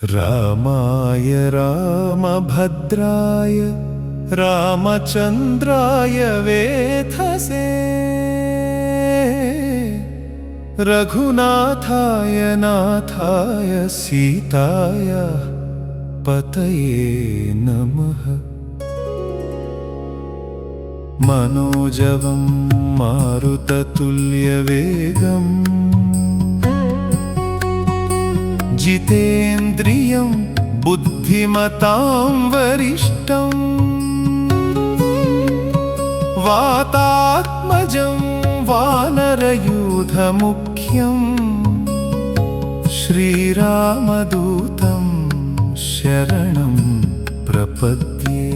रामाय रामभद्राय रामचन्द्राय वेधसे रघुनाथाय नाथाय सीताय पतये नमः। मनोजवं मारुततुल्यवेगम् जितेन्द्रियं बुद्धिमतां वरिष्ठं वातात्मजं वानरयूथमुख्यं श्रीरामदूतं शरणं प्रपद्ये।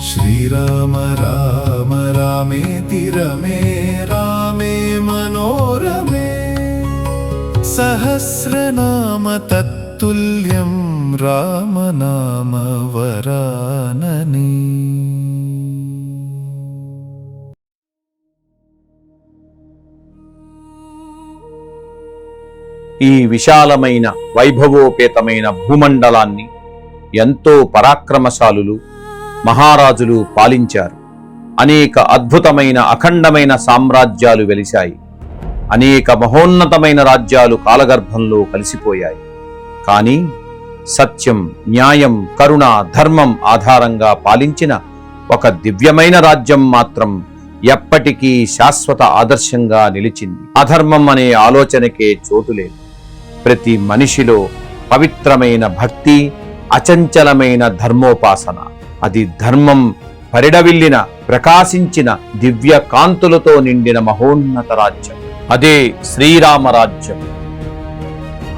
श्रीराम राम रामेति रमे रामे मनोरमे सहस्रनाम तत्तुल्यं रामनाम वरानने। ఈ విశాలమైన వైభవోపేతమైన భూమండలాన్ని ఎంతో పరాక్రమశాలులు మహారాజులు పాలించారు. అనేక అద్భుతమైన అఖండమైన సామ్రాజ్యాలు వెలిశాయి. అనేక మహోన్నతమైన రాజ్యాలు కాలగర్భంలో కలిసిపోయాయి. కానీ సత్యం, న్యాయం, కరుణ, ధర్మం ఆధారంగా పాలించిన ఒక దివ్యమైన రాజ్యం మాత్రం ఎప్పటికీ శాశ్వత ఆదర్శంగా నిలిచింది. అధర్మం అనే ఆలోచనకే చోటు లేదు. ప్రతి మనిషిలో పవిత్రమైన భక్తి, అచంచలమైన ధర్మోపాసన. అది ధర్మం పరిడవిల్లిన, ప్రకాశించిన దివ్య కాంతులతో నిండిన మహోన్నత రాజ్యం. అదే శ్రీరామరాజ్యం.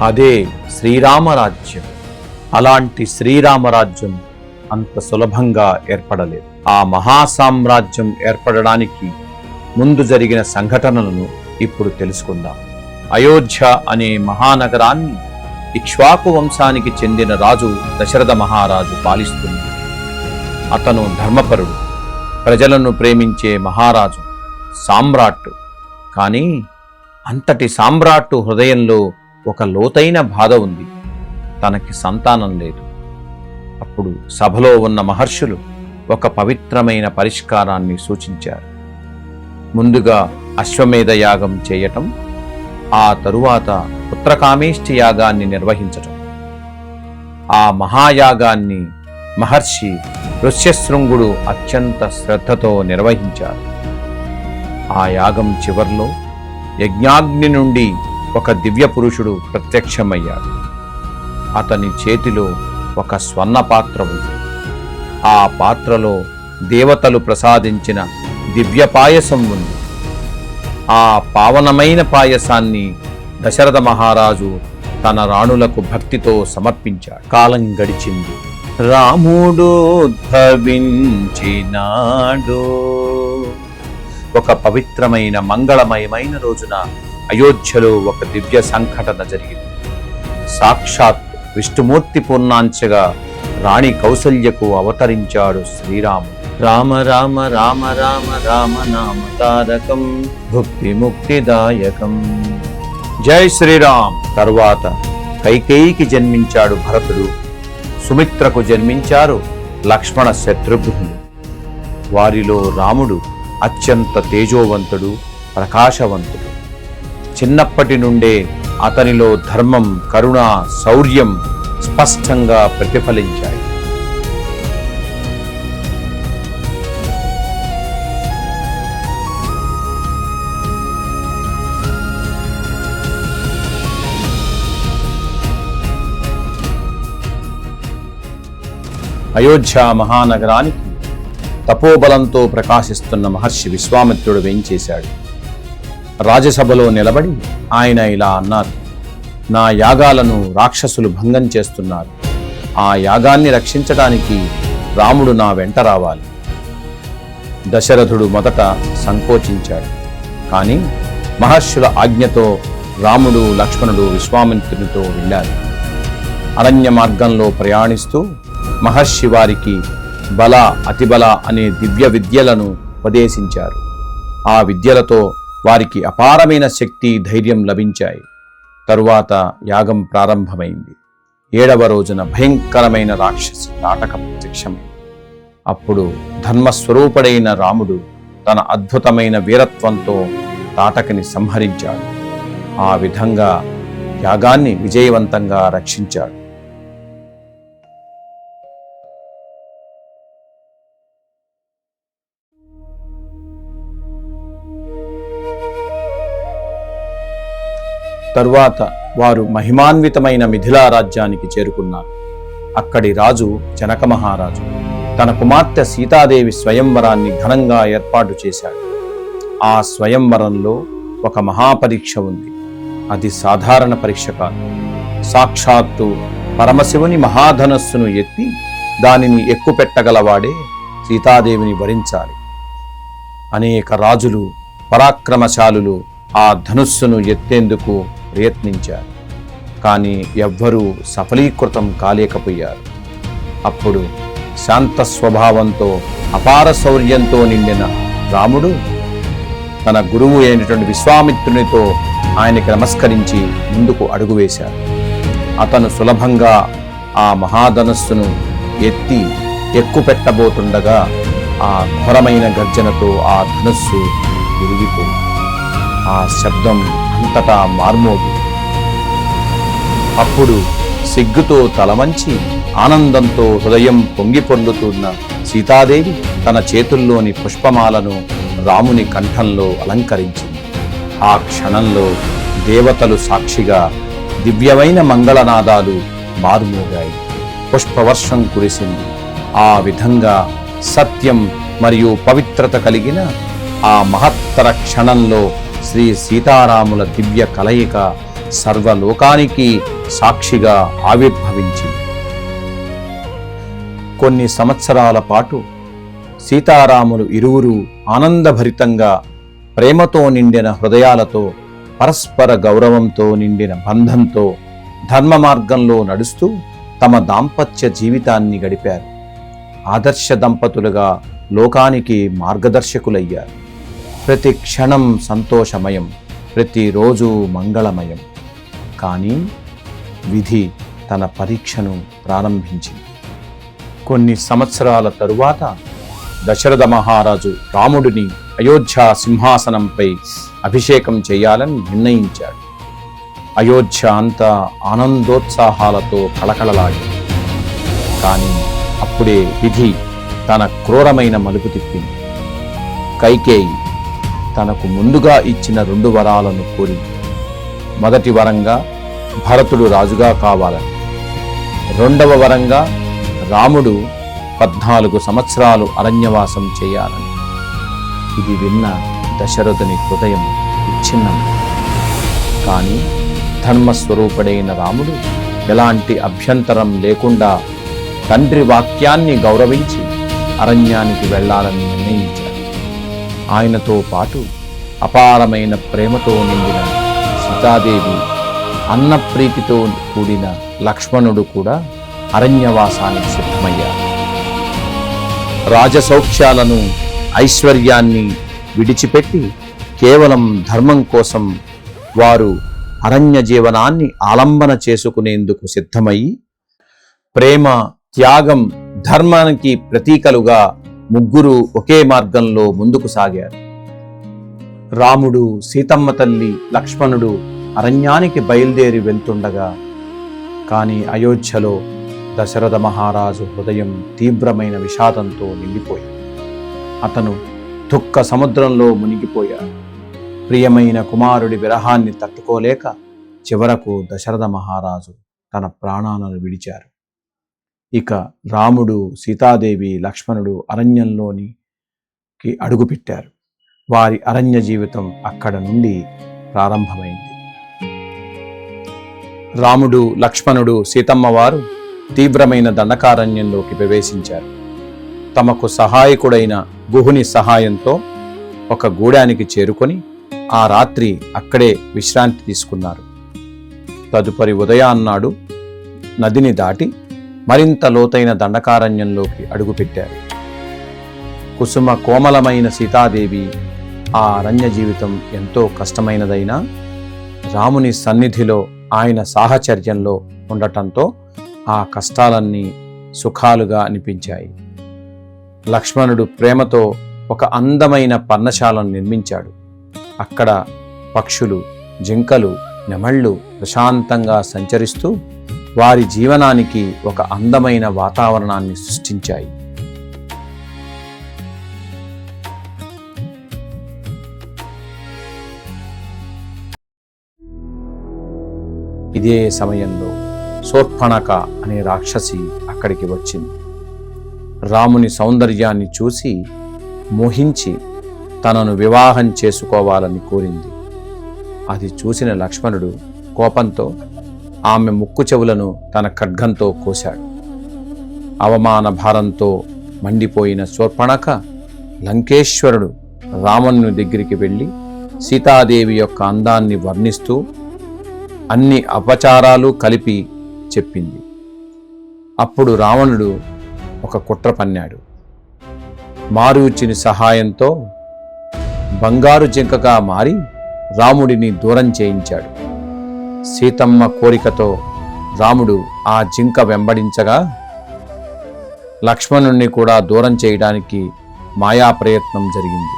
అదే శ్రీరామరాజ్యం. అలాంటి శ్రీరామరాజ్యం అంత సులభంగా ఏర్పడలేదు. ఆ మహాసామ్రాజ్యం ఏర్పడడానికి ముందు జరిగిన సంఘటనలను ఇప్పుడు తెలుసుకుందాం. అయోధ్య అనే మహానగరాన్ని ఇక్ష్వాకు వంశానికి చెందిన రాజు దశరథ మహారాజు పాలిస్తుంది. అతను ధర్మపరుడు, ప్రజలను ప్రేమించే మహారాజు, సామ్రాట్టు. కానీ అంతటి సామ్రాట్టు హృదయంలో ఒక లోతైన బాధ ఉంది. తనకి సంతానం లేదు. అప్పుడు సభలో ఉన్న మహర్షులు ఒక పవిత్రమైన పరిష్కారాన్ని సూచించారు. ముందుగా అశ్వమేధ యాగం చేయటం, ఆ తరువాత పుత్రకామేష్టి యాగాన్ని నిర్వహించటం. ఆ మహాయాగాన్ని మహర్షి ఋష్యశృంగుడు అత్యంత శ్రద్ధతో నిర్వహించారు. ఆ యాగం చివర్లో యజ్ఞాగ్ని నుండి ఒక దివ్య పురుషుడు ప్రత్యక్షమయ్యాడు. అతని చేతిలో ఒక స్వర్ణ పాత్ర ఉంది. ఆ పాత్రలో దేవతలు ప్రసాదించిన దివ్య పాయసం ఉంది. ఆ పావనమైన పాయసాన్ని దశరథ మహారాజు తన రాణులకు భక్తితో సమర్పించాడు. కాలం గడిచింది. రాముడోద్భవించినాడు. ఒక పవిత్రమైన మంగళమయమైన రోజున అయోధ్యలో ఒక దివ్య సంఘటన జరిగింది. సాక్షాత్ విష్ణుమూర్తి పూర్ణాంశగా రాణి కౌసల్యకు అవతరించాడు శ్రీరాముడు. రామ రామ రామ రామ రామ నామ తారకం భుక్తి ముక్తిదాయకం. జై శ్రీరామ్. తరువాత కైకేయికి జన్మించాడు భరతుడు. సుమిత్రకు జన్మించారు లక్ష్మణ, శత్రుఘ్నుడు. వారిలో రాముడు అత్యంత తేజోవంతుడు, ప్రకాశవంతుడు. చిన్నప్పటి నుండే అతనిలో ధర్మం, కరుణ, శౌర్యం స్పష్టంగా ప్రతిఫలించాయి. అయోధ్య మహానగరానికి తపోబలంతో ప్రకాశిస్తున్న మహర్షి విశ్వామిత్రుడు వేయించేశాడు. రాజసభలో నిలబడి ఆయన ఇలా అన్నారు: నా యాగాలను రాక్షసులు భంగం చేస్తున్నారు. ఆ యాగాన్ని రక్షించడానికి రాముడు నా వెంట రావాలి. దశరథుడు మొదట సంకోచించాడు. కానీ మహర్షుల ఆజ్ఞతో రాముడు, లక్ష్మణుడు విశ్వామిత్రునితో వెళ్ళారు. అరణ్య మార్గంలో ప్రయాణిస్తూ మహర్షి వారికి బల, అతిబల అనే దివ్య విద్యలను ఉపదేశించారు. ఆ విద్యలతో వారికి అపారమైన శక్తి, ధైర్యం లభించాయి. తరువాత యాగం ప్రారంభమైంది. 7వ రోజున భయంకరమైన రాక్షసి తాటక ప్రత్యక్షమైంది. అప్పుడు ధర్మస్వరూపుడైన రాముడు తన అద్భుతమైన వీరత్వంతో తాటకని సంహరించాడు. ఆ విధంగా యాగాన్ని విజయవంతంగా రక్షించాడు. తరువాత వారు మహిమాన్వితమైన మిథిలా రాజ్యానికి చేరుకున్నారు. అక్కడి రాజు జనక మహారాజు తన కుమార్తె సీతాదేవి స్వయంవరాన్ని ఘనంగా ఏర్పాటు చేశాడు. ఆ స్వయంవరంలో ఒక మహాపరీక్ష ఉంది. అది సాధారణ పరీక్ష కాదు. సాక్షాత్తు పరమశివుని మహాధనస్సును ఎత్తి దానిని ఎక్కుపెట్టగలవాడే సీతాదేవిని వరించాలి. అనేక రాజులు, పరాక్రమశాలులు ఆ ధనుస్సును ఎత్తేందుకు ప్రయత్నించారు. కానీ ఎవ్వరూ సఫలీకృతం కాలేకపోయారు. అప్పుడు శాంత స్వభావంతో అపార శౌర్యంతో నిండిన రాముడు తన గురువు అయినటువంటి విశ్వామిత్రునితో ఆయనకి నమస్కరించి ముందుకు అడుగు వేశాడు. అతను సులభంగా ఆ మహాధనస్సును ఎత్తి ఎక్కుపెట్టబోతుండగా ఆ ఘోరమైన గర్జనతో ఆ ధనుస్సు విరిగిపోయింది. ఆ శబ్దం అంతటా మార్మోగి. అప్పుడు సిగ్గుతో తలవంచి ఆనందంతో హృదయం పొంగి పొర్లుతున్న సీతాదేవి తన చేతుల్లోని పుష్పమాలను రాముని కంఠంలో అలంకరించింది. ఆ క్షణంలో దేవతలు సాక్షిగా దివ్యమైన మంగళనాదాలు మారుమోగాయి. పుష్పవర్షం కురిసింది. ఆ విధంగా సత్యం మరియు పవిత్రత కలిగిన ఆ మహత్తర క్షణంలో శ్రీ సీతారాముల దివ్య కలయిక సర్వలోకానికి సాక్షిగా ఆవిర్భవించింది. కొన్ని సంవత్సరాల పాటు సీతారాములు ఇరువురు ఆనందభరితంగా ప్రేమతో నిండిన హృదయాలతో, పరస్పర గౌరవంతో నిండిన బంధంతో ధర్మ మార్గంలో నడుస్తూ తమ దాంపత్య జీవితాన్ని గడిపారు. ఆదర్శ దంపతులుగా లోకానికి మార్గదర్శకులయ్యారు. ప్రతి క్షణం సంతోషమయం, ప్రతిరోజు మంగళమయం. కానీ విధి తన పరీక్షను ప్రారంభించింది. కొన్ని సంవత్సరాల తరువాత దశరథ మహారాజు రాముడిని అయోధ్య సింహాసనంపై అభిషేకం చేయాలని నిర్ణయించాడు. అయోధ్య అంతా ఆనందోత్సాహాలతో కళకళలాడింది. కానీ అప్పుడే విధి తన క్రూరమైన మలుపు తిప్పింది. కైకేయి తనకు ముందుగా ఇచ్చిన 2 వరాలను కోరింది. మొదటి వరంగా భరతుడు రాజుగా కావాలని, 2వ వరంగా రాముడు 14 సంవత్సరాలు అరణ్యవాసం చేయాలని. ఇది విన్న దశరథుని హృదయం విచ్ఛిన్నం. కానీ ధర్మస్వరూపుడైన రాముడు ఎలాంటి అభ్యంతరం లేకుండా తండ్రి వాక్యాన్ని గౌరవించి అరణ్యానికి వెళ్లాలని నిర్ణయించాడు. ఆయనతో పాటు అపారమైన ప్రేమతో నిండిన సీతాదేవి, అన్నప్రీతితో కూడిన లక్ష్మణుడు కూడా అరణ్యవాసానికి సిద్ధమయ్యారు. రాజసౌఖ్యాలను, ఐశ్వర్యాన్ని విడిచిపెట్టి కేవలం ధర్మం కోసం వారు అరణ్య జీవనాన్ని ఆలంబన చేసుకునేందుకు సిద్ధమయ్యి, ప్రేమ, త్యాగం, ధర్మానికి ప్రతీకలుగా ముగ్గురు ఒకే మార్గంలో ముందుకు సాగారు. రాముడు, సీతమ్మ తల్లి, లక్ష్మణుడు అరణ్యానికి బయలుదేరి వెళ్తుండగా, కానీ అయోధ్యలో దశరథ మహారాజు హృదయం తీవ్రమైన విషాదంతో నిండిపోయింది. అతను దుఃఖ సముద్రంలో మునిగిపోయాడు. ప్రియమైన కుమారుడి విరహాన్ని తట్టుకోలేక చివరకు దశరథ మహారాజు తన ప్రాణాలను విడిచారు. ఇక రాముడు, సీతాదేవి, లక్ష్మణుడు అరణ్యంలోనికి అడుగుపెట్టారు. వారి అరణ్య జీవితం అక్కడ నుండి ప్రారంభమైంది. రాముడు, లక్ష్మణుడు, సీతమ్మ వారు తీవ్రమైన దండకారణ్యంలోకి ప్రవేశించారు. తమకు సహాయకుడైన గుహుని సహాయంతో ఒక గూడానికి చేరుకొని ఆ రాత్రి అక్కడే విశ్రాంతి తీసుకున్నారు. తదుపరి ఉదయాన్నాడు నదిని దాటి మరింత లోతైన దండకారణ్యంలోకి అడుగుపెట్టారు. కుసుమ కోమలమైన సీతాదేవి ఆ అరణ్య జీవితం ఎంతో కష్టమైనదైనా రాముని సన్నిధిలో ఆయన సాహచర్యంలో ఉండటంతో ఆ కష్టాలన్నీ సుఖాలుగా అనిపించాయి. లక్ష్మణుడు ప్రేమతో ఒక అందమైన పర్ణశాలను నిర్మించాడు. అక్కడ పక్షులు, జింకలు, నెమళ్ళు ప్రశాంతంగా సంచరిస్తూ వారి జీవనానికి ఒక అందమైన వాతావరణాన్ని సృష్టించాయి. ఇదే సమయంలో శూర్పణఖ అనే రాక్షసి అక్కడికి వచ్చింది. రాముని సౌందర్యాన్ని చూసి మోహించి తనను వివాహం చేసుకోవాలని కోరింది. అది చూసిన లక్ష్మణుడు కోపంతో ఆమె ముక్కు చెవులను తన ఖడ్గంతో కోశాడు. అవమాన భారంతో మండిపోయిన శూర్పణఖ లంకేశ్వరుడు రావణుని దగ్గరికి వెళ్ళి సీతాదేవి యొక్క అందాన్ని వర్ణిస్తూ అన్ని అపచారాలు కలిపి చెప్పింది. అప్పుడు రావణుడు ఒక కుట్ర పన్నాడు. మారీచుని సహాయంతో బంగారు జింకగా మారి రాముడిని దూరం చేయించాడు. సీతమ్మ కోరికతో రాముడు ఆ జింక వెంబడించగా లక్ష్మణుణ్ణి కూడా దూరం చేయడానికి మాయా ప్రయత్నం జరిగింది.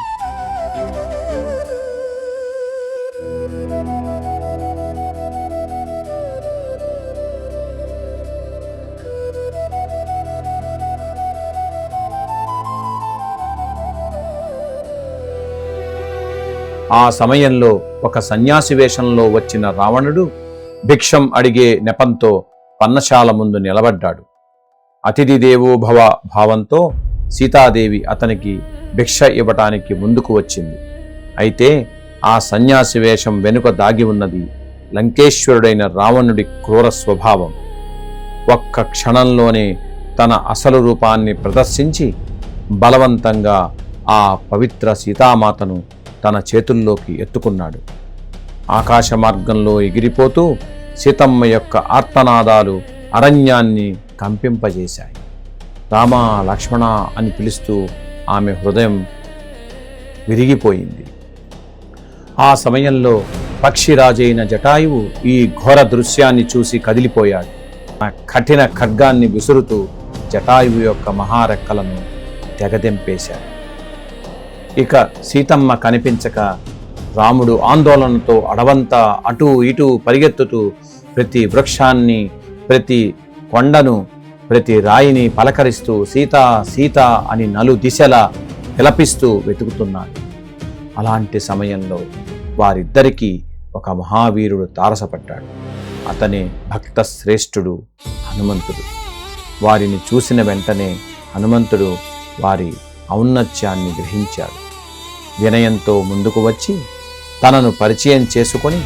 ఆ సమయంలో ఒక సన్యాసి వేషంలో వచ్చిన రావణుడు భిక్షం అడిగే నెపంతో పన్నశాల ముందు నిలబడ్డాడు. అతిథి దేవో భవ భావంతో సీతాదేవి అతనికి భిక్ష ఇవ్వటానికి ముందుకు వచ్చింది. అయితే ఆ సన్యాసి వేషం వెనుక దాగి ఉన్నది లంకేశ్వరుడైన రావణుడి క్రూర స్వభావం. ఒక్క క్షణంలోనే తన అసలు రూపాన్ని ప్రదర్శించి బలవంతంగా ఆ పవిత్ర సీతామాతను తన చేతుల్లోకి ఎత్తుకున్నాడు. ఆకాశ మార్గంలో ఎగిరిపోతూ సీతమ్మ యొక్క ఆర్తనాదాలు అరణ్యాన్ని కంపింపజేశాయి. రామ, లక్ష్మణ అని పిలుస్తూ ఆమె హృదయం విరిగిపోయింది. ఆ సమయంలో పక్షిరాజైన జటాయువు ఈ ఘోర దృశ్యాన్ని చూసి కదిలిపోయాడు. కఠిన ఖడ్గాన్ని విసురుతూ జటాయువు యొక్క మహారెక్కలను తెగదెంపేశాడు. ఇక సీతమ్మ కనిపించక రాముడు ఆందోళనతో అడవంతా అటూ ఇటూ పరిగెత్తుతూ ప్రతి వృక్షాన్ని, ప్రతి కొండను, ప్రతి రాయిని పలకరిస్తూ సీత సీత అని నలు దిశలా విలపిస్తూ వెతుకుతున్నాడు. అలాంటి సమయంలో వారిద్దరికీ ఒక మహావీరుడు తారసపడ్డాడు. అతనే భక్త శ్రేష్ఠుడు హనుమంతుడు. వారిని చూసిన వెంటనే హనుమంతుడు వారి ఔన్నత్యాన్ని గ్రహించాడు. వినయంతో ముందుకు వచ్చి తనను పరిచయం చేసుకొని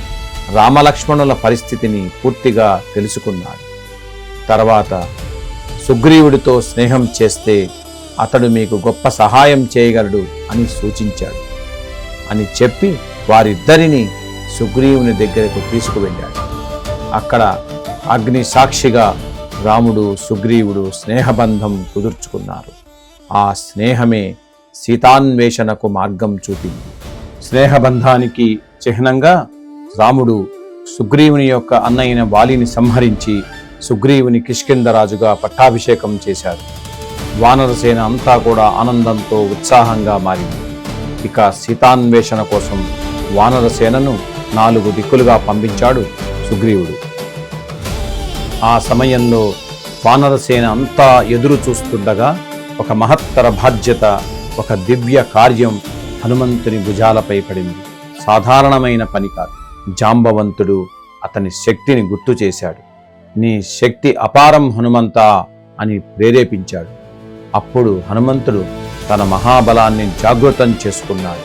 రామలక్ష్మణుల పరిస్థితిని పూర్తిగా తెలుసుకున్నాడు. తర్వాత సుగ్రీవుడితో స్నేహం చేస్తే అతడు మీకు గొప్ప సహాయం చేయగలడు అని సూచించాడు అని చెప్పి వారిద్దరినీ సుగ్రీవుని దగ్గరకు తీసుకువెళ్ళాడు. అక్కడ అగ్ని సాక్షిగా రాముడు, సుగ్రీవుడు స్నేహబంధం కుదుర్చుకున్నారు. ఆ స్నేహమే సీతాన్వేషణకు మార్గం చూపింది. స్నేహబంధానికి చిహ్నంగా రాముడు సుగ్రీవుని యొక్క అన్నయ్యన వాలిని సంహరించి సుగ్రీవుని కిష్కింధరాజుగా పట్టాభిషేకం చేశాడు. వానరసేన అంతా కూడా ఆనందంతో ఉత్సాహంగా మారింది. ఇక సీతాన్వేషణ కోసం వానరసేనను 4 దిక్కులుగా పంపించాడు సుగ్రీవుడు. ఆ సమయంలో వానరసేన అంతా ఎదురు చూస్తుండగా ఒక మహత్తర బాధ్యత, ఒక దివ్య కార్యం హనుమంతుని భుజాలపై పడింది. సాధారణమైన పని కాదు. జాంబవంతుడు అతని శక్తిని గుర్తు చేశాడు. నీ శక్తి అపారం హనుమంతా అని ప్రేరేపించాడు. అప్పుడు హనుమంతుడు తన మహాబలాన్ని జాగృతం చేసుకున్నాడు.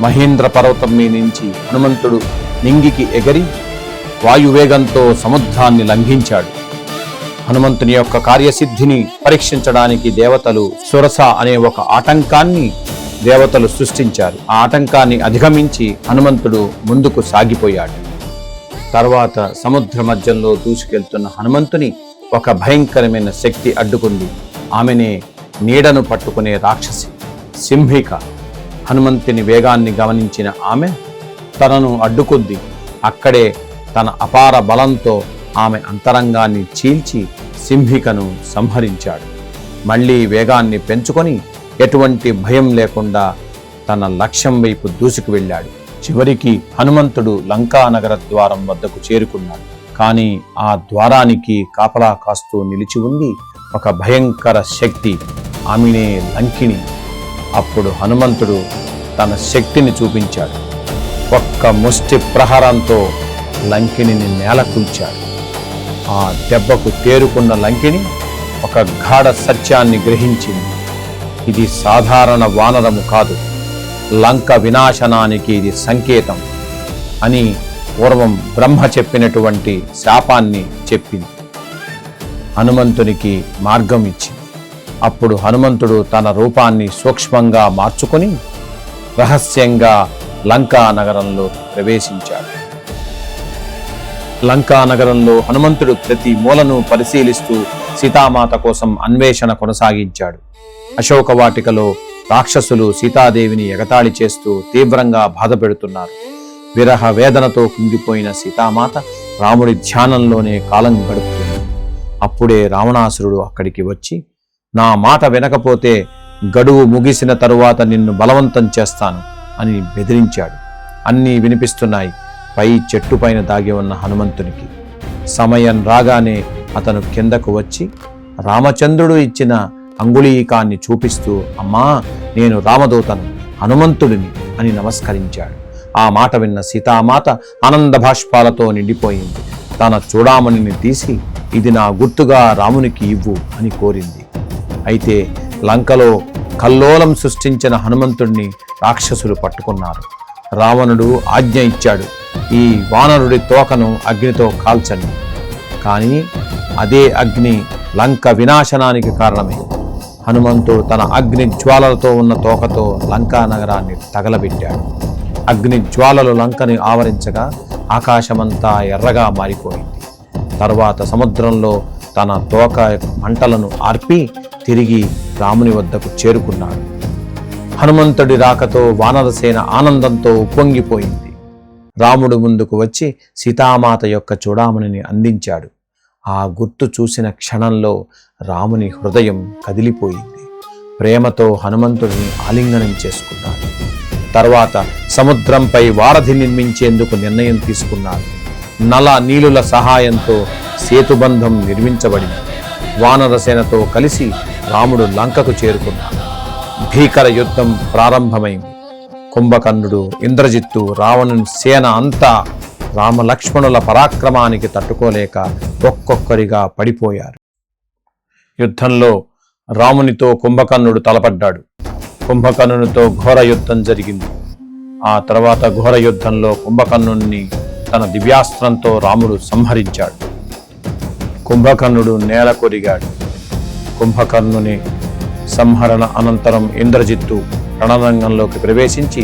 మహేంద్ర పర్వతం మీద నుంచి హనుమంతుడు నింగికి ఎగరి వాయువేగంతో సముద్రాన్ని లంఘించాడు. హనుమంతుని యొక్క కార్యసిద్ధిని పరీక్షించడానికి దేవతలు సురస అనే ఒక ఆటంకాన్ని దేవతలు సృష్టించారు. ఆ ఆటంకాన్ని అధిగమించి హనుమంతుడు ముందుకు సాగిపోయాడు. తర్వాత సముద్ర మధ్యంలో దూసుకెళ్తున్న హనుమంతుని ఒక భయంకరమైన శక్తి అడ్డుకుంది. ఆమెనే నీడను పట్టుకునే రాక్షసి సింహిక. హనుమంతుని వేగాన్ని గమనించిన ఆమె తనను అడ్డుకుంది. అక్కడే తన అపార బలంతో ఆమె అంతరంగాన్ని చీల్చి సింహికను సంహరించాడు. మళ్ళీ వేగాన్ని పెంచుకొని ఎటువంటి భయం లేకుండా తన లక్ష్యం వైపు దూసుకు వెళ్ళాడు. చివరికి హనుమంతుడు లంకా నగర ద్వారం వద్దకు చేరుకున్నాడు. కానీ ఆ ద్వారానికి కాపలా కాస్తూ నిలిచి ఉంది ఒక భయంకర శక్తి, ఆమెనే లంకిణి. అప్పుడు హనుమంతుడు తన శక్తిని చూపించాడు. ఒక్క ముష్టి ప్రహారంతో లంకిణిని నేలకూల్చాడు. ఆ దెబ్బకు తేరుకున్న లంకిణి ఒక గాఢ సత్యాన్ని గ్రహించింది. ఇది సాధారణ వానరము కాదు, లంక వినాశనానికి ఇది సంకేతం అని పూర్వం బ్రహ్మ చెప్పినటువంటి శాపాన్ని చెప్పింది. హనుమంతునికి మార్గం ఇచ్చింది. అప్పుడు హనుమంతుడు తన రూపాన్ని సూక్ష్మంగా మార్చుకొని రహస్యంగా లంకా నగరంలో ప్రవేశించాడు. లంకా నగరంలో హనుమంతుడు ప్రతి మూలను పరిశీలిస్తూ సీతామాత కోసం అన్వేషణ కొనసాగించాడు. అశోక వాటికలో రాక్షసులు సీతాదేవిని ఎగతాళి చేస్తూ తీవ్రంగా బాధపెడుతున్నారు. విరహ వేదనతో కుంగిపోయిన సీతామాత రాముడి ధ్యానంలోనే కాలం గడుపుతుంది. అప్పుడే రావణాసురుడు అక్కడికి వచ్చి, నా మాట వినకపోతే గడువు ముగిసిన తరువాత నిన్ను బలవంతం చేస్తాను అని బెదిరించాడు. అన్నీ వినిపిస్తున్నాయి పై చెట్టుపైన దాగి ఉన్న హనుమంతునికి. సమయం రాగానే అతను కిందకు వచ్చి రామచంద్రుడు ఇచ్చిన అంగుళీకాన్ని చూపిస్తూ, అమ్మా, నేను రామదూతను, హనుమంతుడిని అని నమస్కరించాడు. ఆ మాట విన్న సీతామాత ఆనంద భాష్పాలతో నిండిపోయింది. తన చూడామణిని తీసి, ఇది నా గుర్తుగా రామునికి ఇవ్వు అని కోరింది. అయితే లంకలో కల్లోలం సృష్టించిన హనుమంతుడిని రాక్షసులు పట్టుకున్నారు. రావణుడు ఆజ్ఞ ఇచ్చాడు, ఈ వానరుడి తోకను అగ్నితో కాల్చండి. కానీ అదే అగ్ని లంక వినాశనానికి కారణమే. హనుమంతుడు తన అగ్ని జ్వాలలతో ఉన్న తోకతో లంకా నగరాన్ని తగలబెట్టాడు. అగ్ని జ్వాలలు లంకని ఆవరించగా ఆకాశమంతా ఎర్రగా మారిపోయింది. తరువాత సముద్రంలో తన తోక మంటలను ఆర్పి తిరిగి రాముని వద్దకు చేరుకున్నాడు. హనుమంతుడి రాకతో వానరసేన ఆనందంతో ఉప్పొంగిపోయింది. రాముడు ముందుకు వచ్చి సీతామాత యొక్క చూడామణిని అందించాడు. ఆ గుర్తు చూసిన క్షణంలో రాముని హృదయం కదిలిపోయింది. ప్రేమతో హనుమంతుడిని ఆలింగనం చేసుకున్నాడు. తర్వాత సముద్రంపై వారధి నిర్మించేందుకు నిర్ణయం తీసుకున్నాడు. నల నీలుల సహాయంతో సేతుబంధం నిర్మించబడింది. వానరసేనతో కలిసి రాముడు లంకకు చేరుకున్నాడు. భీకర యుద్ధం ప్రారంభమైంది. కుంభకర్ణుడు, ఇంద్రజిత్తు, రావణుని సేన అంతా రామలక్ష్మణుల పరాక్రమానికి తట్టుకోలేక ఒక్కొక్కరిగా పడిపోయారు. యుద్ధంలో రామునితో కుంభకర్ణుడు తలపడ్డాడు. కుంభకర్ణునితో ఘోర యుద్ధం జరిగింది. ఆ తర్వాత ఘోర యుద్ధంలో కుంభకర్ణుని తన దివ్యాస్త్రంతో రాముడు సంహరించాడు. కుంభకర్ణుడు నేల కొరిగాడు. కుంభకర్ణుని సంహరణ అనంతరం ఇంద్రజిత్తు రణరంగంలోకి ప్రవేశించి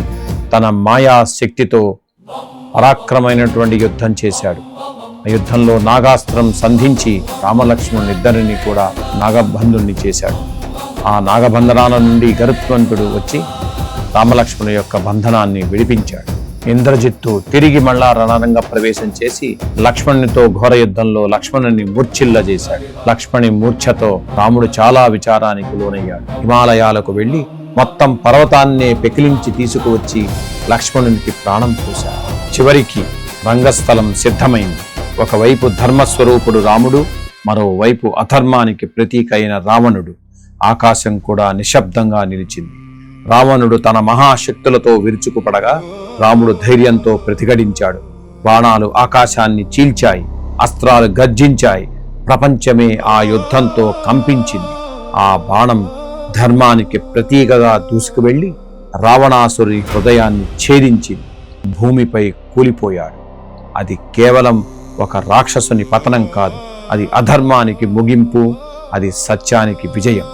తన మాయా శక్తితో పరాక్రమైనటువంటి యుద్ధం చేశాడు. ఆ యుద్ధంలో నాగాస్త్రం సంధించి రామలక్ష్మణునిద్దరిని కూడా నాగబంధుణ్ణి చేశాడు. ఆ నాగబంధనాల నుండి గరుత్మంతుడు వచ్చి రామలక్ష్మణుని యొక్క బంధనాన్ని విడిపించాడు. ఇంద్రజిత్తు తిరిగి మళ్ళా రణరంగ ప్రవేశం చేసి లక్ష్మణునితో ఘోర యుద్ధంలో లక్ష్మణుని మూర్ఛిల్ల చేశాడు. లక్ష్మణి మూర్ఛతో రాముడు చాలా విచారానికి లోనయ్యాడు. హిమాలయాలకు వెళ్లి మొత్తం పర్వతాన్నే పెకిలించి తీసుకువచ్చి లక్ష్మణునికి ప్రాణం పోశాడు. చివరికి రంగస్థలం సిద్ధమైంది. ఒకవైపు ధర్మస్వరూపుడు రాముడు, మరోవైపు అధర్మానికి ప్రతీక అయిన రావణుడు. ఆకాశం కూడా నిశ్శబ్దంగా నిలిచింది. రావణుడు తన మహాశక్తులతో విరుచుకుపడగా రాముడు ధైర్యంతో ప్రతిఘటించాడు. బాణాలు ఆకాశాన్ని చీల్చాయి, అస్త్రాలు గర్జించాయి. ప్రపంచమే ఆ యుద్ధంతో కంపించింది. ఆ బాణం ధర్మానికి ప్రతీకగా దూసుకువెళ్లి రావణాసురుని హృదయాన్ని ఛేదించింది. భూమిపై కూలిపోయాడు. అది కేవలం ఒక రాక్షసుని పతనం కాదు, అది అధర్మానికి ముగింపు, అది సత్యానికి విజయం.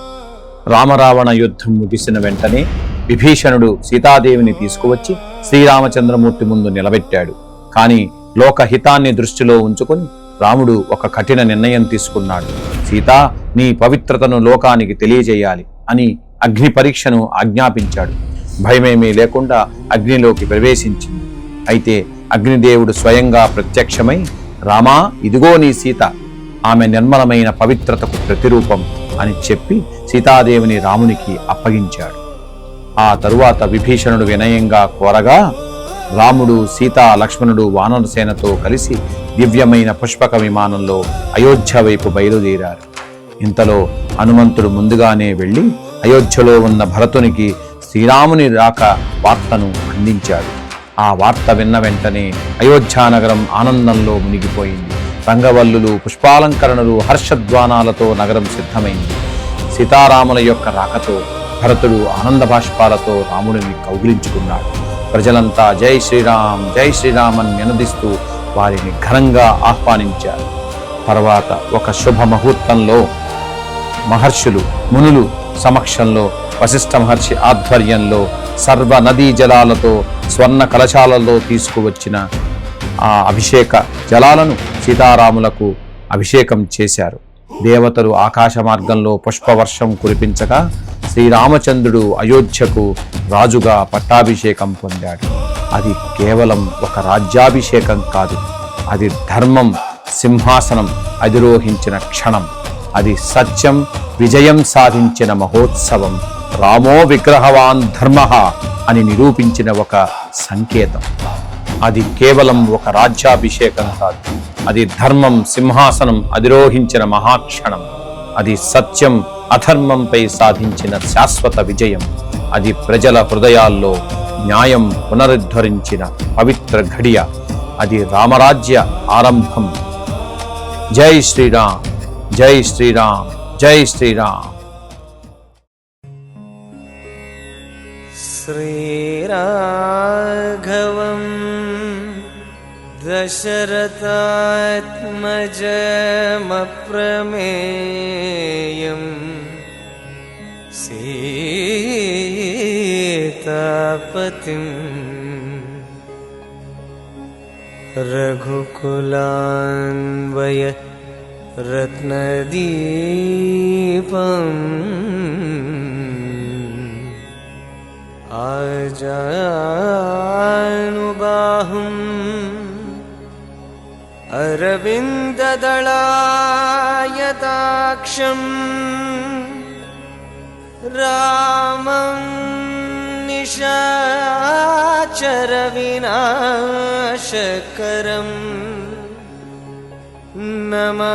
రామరావణ యుద్ధం ముగిసిన వెంటనే విభీషణుడు సీతాదేవిని తీసుకువచ్చి శ్రీరామచంద్రమూర్తి ముందు నిలబెట్టాడు. కానీ లోకహితాన్ని దృష్టిలో ఉంచుకొని రాముడు ఒక కఠిన నిర్ణయం తీసుకున్నాడు. సీతా, నీ పవిత్రతను లోకానికి తెలియజేయాలి అని అగ్ని పరీక్షను ఆజ్ఞాపించాడు. భయమేమీ లేకుండా అగ్నిలోకి ప్రవేశించింది. అయితే అగ్నిదేవుడు స్వయంగా ప్రత్యక్షమై, రామా, ఇదిగో నీ సీత, ఆమె నిర్మలమైన పవిత్రతకు ప్రతిరూపం అని చెప్పి సీతాదేవిని రామునికి అప్పగించాడు. ఆ తరువాత విభీషణుడు వినయంగా కోరగా రాముడు, సీత, లక్ష్మణుడు వానరసేనతో కలిసి దివ్యమైన పుష్పక విమానంలో అయోధ్య వైపు బయలుదేరారు. ఇంతలో హనుమంతుడు ముందుగానే వెళ్ళి అయోధ్యలో ఉన్న భరతునికి శ్రీరాముని రాక వార్తను అందించాడు. ఆ వార్త విన్న వెంటనే అయోధ్యానగరం ఆనందంలో మునిగిపోయింది. రంగవల్లులు, పుష్పాలంకరణలు, హర్షధ్వానాలతో నగరం సిద్ధమైంది. సీతారాముల యొక్క రాకతో భరతుడు ఆనంద బాష్పాలతో రాముడిని కౌగిలించుకున్నాడు. ప్రజలంతా జై శ్రీరామ్, జై శ్రీరామ్ అని నినదిస్తూ వారిని ఘనంగా ఆహ్వానించారు. తర్వాత ఒక శుభ ముహూర్తంలో మహర్షులు, మునులు సమక్షంలో వశిష్ఠ మహర్షి ఆధ్వర్యంలో సర్వ నదీ జలాలతో, స్వర్ణ కలశాలలో తీసుకువచ్చిన ఆ అభిషేక జలాలను సీతారాములకు అభిషేకం చేశారు. దేవతలు ఆకాశ మార్గంలో పుష్పవర్షం కురిపించగా శ్రీరామచంద్రుడు అయోధ్యకు రాజుగా పట్టాభిషేకం పొందాడు. అది కేవలం ఒక రాజ్యాభిషేకం కాదు, అది ధర్మం సింహాసనం అధిరోహించిన క్షణం. అది సత్యం విజయం సాధించిన మహోత్సవం. రామో విగ్రహవాన్ ధర్మః అని నిరూపించిన ఒక సంకేతం. అది కేవలం ఒక రాజ్యాభిషేకం కాదు, అది ధర్మం సింహాసనం అధిరోహించిన మహాక్షణం. అది సత్యం అధర్మంపై సాధించిన శాశ్వత విజయం. అది ప్రజల హృదయాల్లో న్యాయం పునరుద్ధరించిన పవిత్ర ఘడియ. అది రామరాజ్య ఆరంభం. జై శ్రీరామ్, జై శ్రీరామ్, జై శ్రీరామ్. శ్రీరాఘవం దశరథాత్మజమప్రమేయం సీతాపతిం రఘుకులాన్వయ రత్నదీపం ఆజానుబాహుం అరవిందదళాయతాక్షం రామం నిశాచరవినాశకరం నమామి